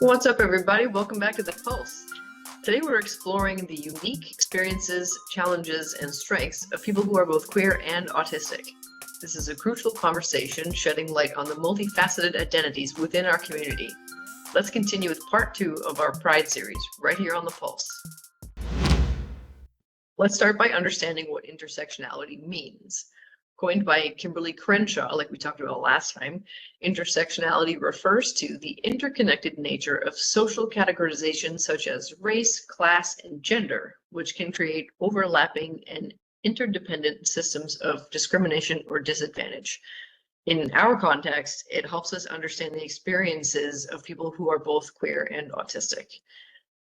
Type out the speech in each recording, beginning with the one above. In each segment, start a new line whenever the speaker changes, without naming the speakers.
What's up, everybody? Welcome back to The Pulse. Today we're exploring the unique experiences, challenges, and strengths of people who are both queer and autistic. This is a crucial conversation shedding light on the multifaceted identities within our community. Let's continue with part 2 of our Pride series, right here on The Pulse. Let's start by understanding what intersectionality means. Coined by Kimberlé Crenshaw, like we talked about last time, intersectionality refers to the interconnected nature of social categorizations such as race, class, and gender, which can create overlapping and interdependent systems of discrimination or disadvantage. In our context, it helps us understand the experiences of people who are both queer and autistic.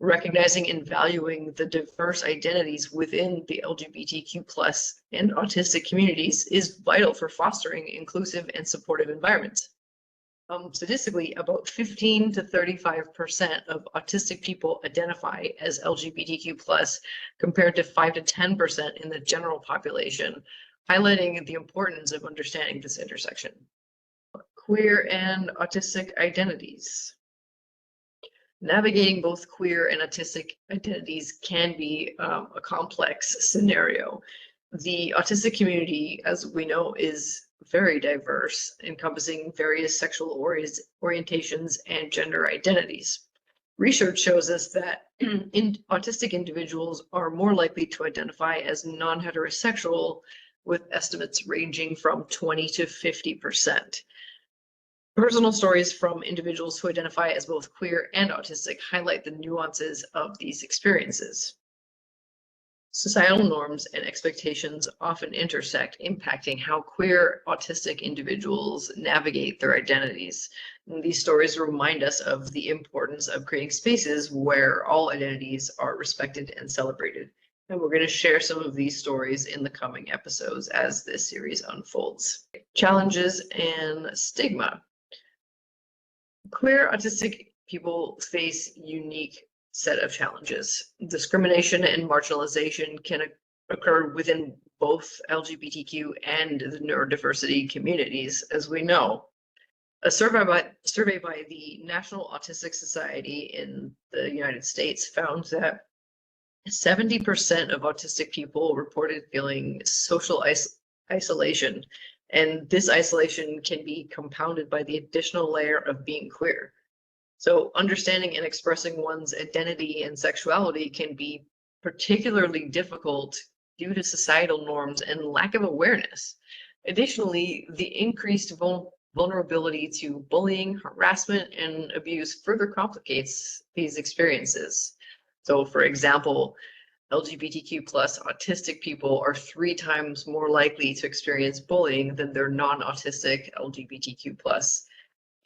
Recognizing and valuing the diverse identities within the LGBTQ+ and autistic communities is vital for fostering inclusive and supportive environments. Statistically, about 15 to 35% of autistic people identify as LGBTQ+, compared to 5 to 10% in the general population, highlighting the importance of understanding this intersection. Queer and autistic identities. Navigating both queer and autistic identities can be a complex scenario. The autistic community, as we know, is very diverse, encompassing various sexual orientations and gender identities. Research shows us that autistic individuals are more likely to identify as non-heterosexual, with estimates ranging from 20 to 50%. Personal stories from individuals who identify as both queer and autistic highlight the nuances of these experiences. Societal norms and expectations often intersect, impacting how queer autistic individuals navigate their identities. And these stories remind us of the importance of creating spaces where all identities are respected and celebrated. And we're going to share some of these stories in the coming episodes as this series unfolds. Challenges and stigma. Queer autistic people face unique set of challenges. Discrimination and marginalization can occur within both LGBTQ and the neurodiversity communities, as we know. A survey by the National Autistic Society in the United States found that 70% of autistic people reported feeling social isolation. And this isolation can be compounded by the additional layer of being queer. So understanding and expressing one's identity and sexuality can be particularly difficult due to societal norms and lack of awareness. Additionally, the increased vulnerability to bullying, harassment, and abuse further complicates these experiences. So, for example, LGBTQ+ autistic people are 3 times more likely to experience bullying than their non-autistic LGBTQ+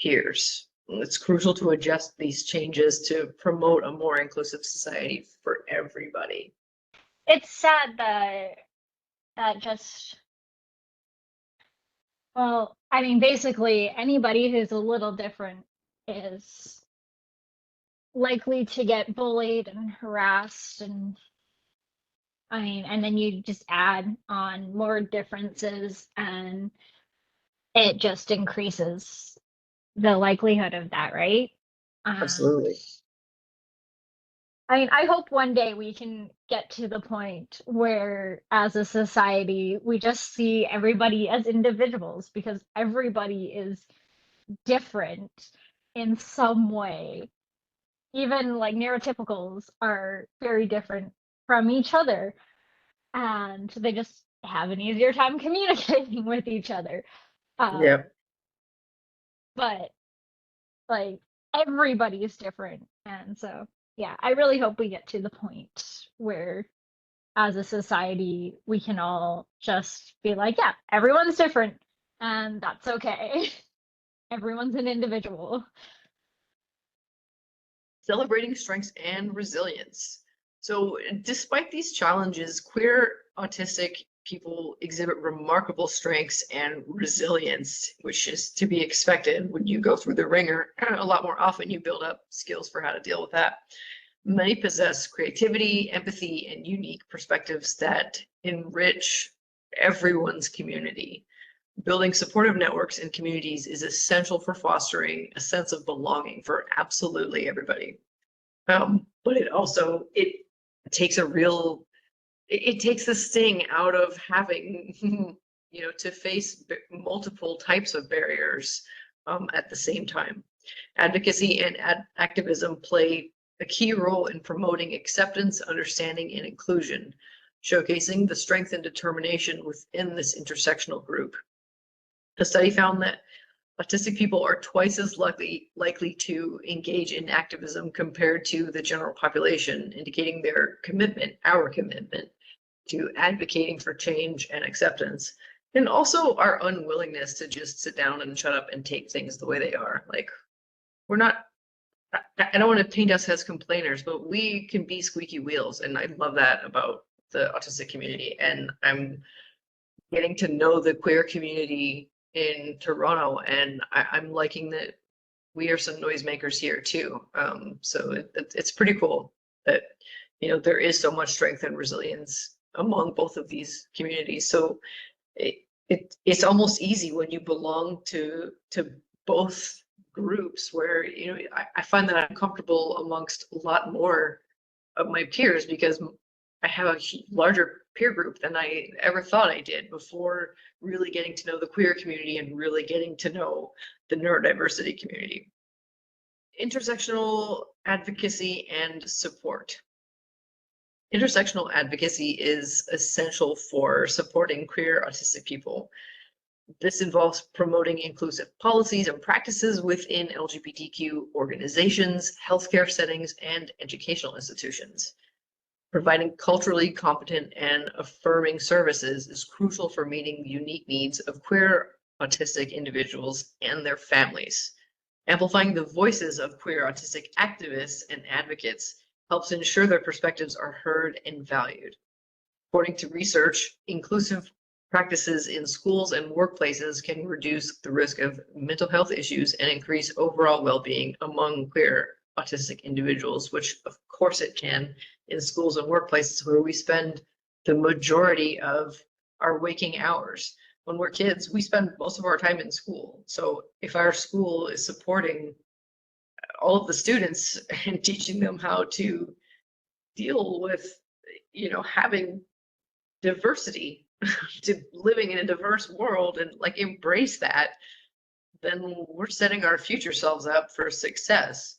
peers. It's crucial to adjust these changes to promote a more inclusive society for everybody.
It's sad that just, well, I mean, basically anybody who's a little different is likely to get bullied and harassed, and I mean, and then you just add on more differences and it just increases the likelihood of that, right?
Absolutely.
I mean, I hope one day we can get to the point where, as a society, we just see everybody as individuals, because everybody is different in some way. Even like neurotypicals are very different from each other, and they just have an easier time communicating with each other.
Yeah.
But like everybody is different, and so yeah, I really hope we get to the point where, as a society, we can all just be like, yeah, everyone's different, and that's okay. Everyone's an individual.
Celebrating strengths and resilience. So despite these challenges, queer autistic people exhibit remarkable strengths and resilience, which is to be expected when you go through the ringer. A lot more often you build up skills for how to deal with that. Many possess creativity, empathy, and unique perspectives that enrich everyone's community. Building supportive networks and communities is essential for fostering a sense of belonging for absolutely everybody. But it takes it takes the sting out of having, to face multiple types of barriers at the same time. Advocacy and activism play a key role in promoting acceptance, understanding, and inclusion, showcasing the strength and determination within this intersectional group. A study found that autistic people are twice as likely to engage in activism compared to the general population, indicating our commitment to advocating for change and acceptance, and also our unwillingness to just sit down and shut up and take things the way they are. Like, we're not, I don't want to paint us as complainers, but we can be squeaky wheels, and I love that about the autistic community. And I'm getting to know the queer community in Toronto, and I'm liking that we are some noisemakers here too. So it's pretty cool that there is so much strength and resilience among both of these communities. So it's almost easy when you belong to both groups, where I find that I'm comfortable amongst a lot more of my peers because I have a larger peer group than I ever thought I did before really getting to know the queer community and really getting to know the neurodiversity community. Intersectional advocacy and support. Intersectional advocacy is essential for supporting queer autistic people. This involves promoting inclusive policies and practices within LGBTQ organizations, healthcare settings, and educational institutions. Providing culturally competent and affirming services is crucial for meeting the unique needs of queer autistic individuals and their families. Amplifying the voices of queer autistic activists and advocates helps ensure their perspectives are heard and valued. According to research, inclusive practices in schools and workplaces can reduce the risk of mental health issues and increase overall well-being among queer autistic individuals, which of course it can in schools and workplaces where we spend the majority of our waking hours. When we're kids, we spend most of our time in school. So if our school is supporting all of the students and teaching them how to deal with, having diversity, to living in a diverse world and like embrace that, then we're setting our future selves up for success.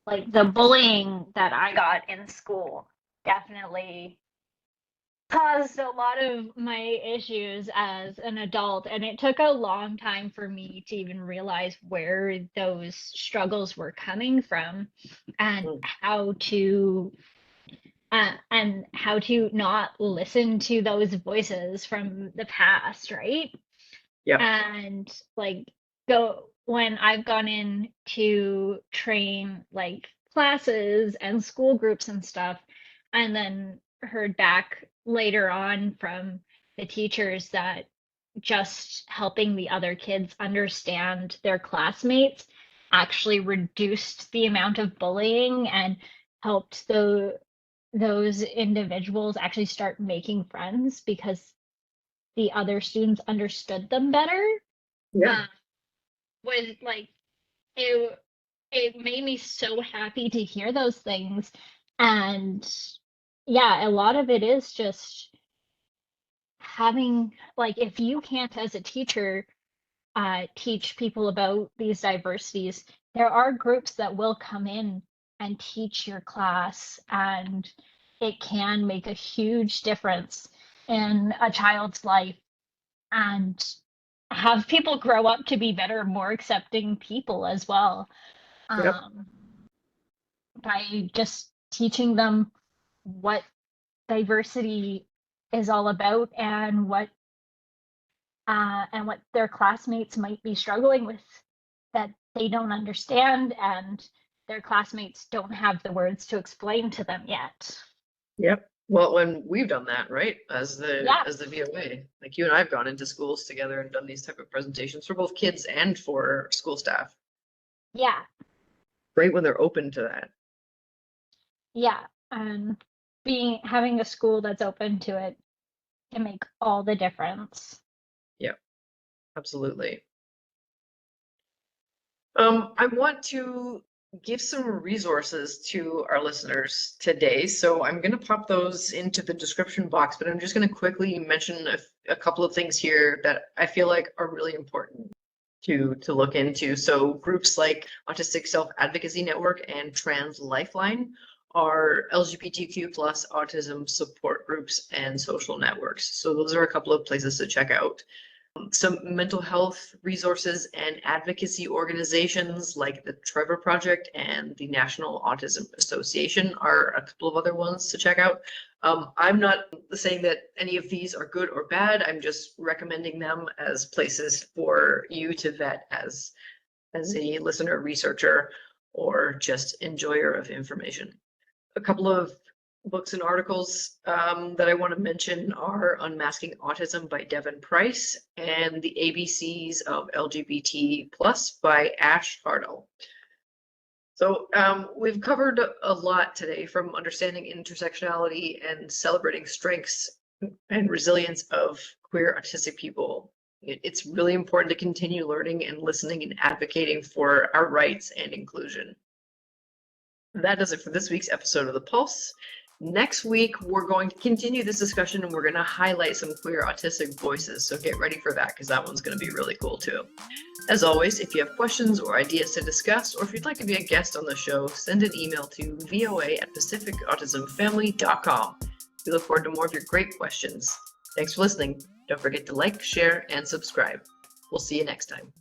Like the bullying that I got in school definitely caused a lot of my issues as an adult, and it took a long time for me to even realize where those struggles were coming from and how to not listen to those voices from the past, right?
Yeah.
And like go when I've gone in to train like classes and school groups and stuff, and then heard back later on from the teachers that just helping the other kids understand their classmates actually reduced the amount of bullying and helped those individuals actually start making friends because the other students understood them better.
Yeah.
Was like it made me so happy to hear those things. And yeah, a lot of it is just having, like, if you can't as a teacher teach people about these diversities, there are groups that will come in and teach your class, and it can make a huge difference in a child's life and have people grow up to be better, more accepting people as well.
Yep.
By just teaching them what diversity is all about and what their classmates might be struggling with that they don't understand and their classmates don't have the words to explain to them yet.
Yep. Well, when we've done that, right, as
Yeah.
the VOA, like you and I've gone into schools together and done these type of presentations for both kids and for school staff.
Yeah.
Great when they're open to that.
Yeah. And having a school that's open to it can make all the difference.
Yeah. Absolutely. I want to give some resources to our listeners today. So I'm going to pop those into the description box, but I'm just going to quickly mention a couple of things here that I feel like are really important to look into. So groups like Autistic Self-Advocacy Network and Trans Lifeline are LGBTQ plus autism support groups and social networks. So those are a couple of places to check out. Some mental health resources and advocacy organizations like the Trevor Project and the National Autism Association are a couple of other ones to check out. I'm not saying that any of these are good or bad. I'm just recommending them as places for you to vet as a listener, researcher, or just enjoyer of information. A couple of books and articles that I want to mention are Unmasking Autism by Devin Price and The ABCs of LGBT Plus by Ash Hardell. So we've covered a lot today, from understanding intersectionality and celebrating strengths and resilience of queer autistic people. It's really important to continue learning and listening and advocating for our rights and inclusion. That does it for this week's episode of The Pulse. Next week, we're going to continue this discussion and we're going to highlight some queer autistic voices. So get ready for that, because that one's going to be really cool too. As always, if you have questions or ideas to discuss, or if you'd like to be a guest on the show, send an email to voa@pacificautismfamily.com. We look forward to more of your great questions. Thanks for listening. Don't forget to like, share, and subscribe. We'll see you next time.